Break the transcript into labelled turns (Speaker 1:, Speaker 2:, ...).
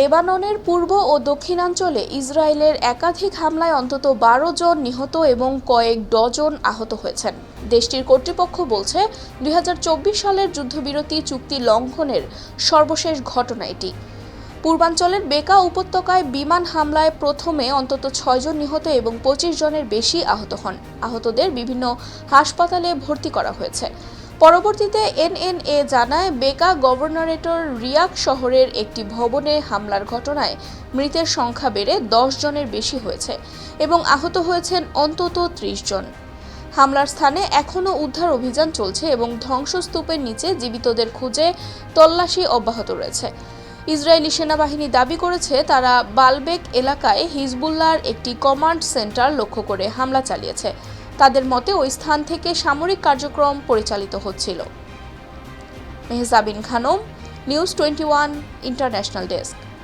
Speaker 1: লেবাননের পূর্ব ও দক্ষিণাঞ্চলে ইসরায়েলের একাধিক হামলায় অন্তত 12 জন নিহত এবং কয়েক ডজন আহত হয়েছেন। দেশটির কর্তৃপক্ষ বলছে 2024 সালের যুদ্ধবিরতি চুক্তি লঙ্ঘনের সর্বশেষ ঘটনা এটি। পূর্বাঞ্চলের বেকা উপত্যকায় বিমান হামলায় প্রথমে অন্তত 6 জন নিহত এবং 25 জনের বেশি আহত হন। আহতদের বিভিন্ন হাসপাতালে ভর্তি করা হয়েছে। পরবর্তীতে এনএনএ জানায়, বেকা গভর্নরেটর রিয়াক শহরের একটি ভবনে হামলার ঘটনায় মৃতের সংখ্যা বেড়ে 10 জনের বেশি হয়েছে এবং আহত হয়েছেন অন্তত 30 জন। হামলার স্থানে এখনও উদ্ধার অভিযান চলছে এবং ধ্বংসস্তূপের নিচে জীবিতদের খুঁজে তল্লাশি অব্যাহত রয়েছে। ইসরায়েলি সেনাবাহিনী দাবি করেছে, তারা বালবেক এলাকায় হিজবুল্লাহর একটি কমান্ড সেন্টার লক্ষ্য করে হামলা চালিয়েছে। তাদের মতে ওই স্থান থেকে সামরিক কার্যক্রম পরিচালিত হচ্ছিল। Mehjabin Khanam, news 21 international desk.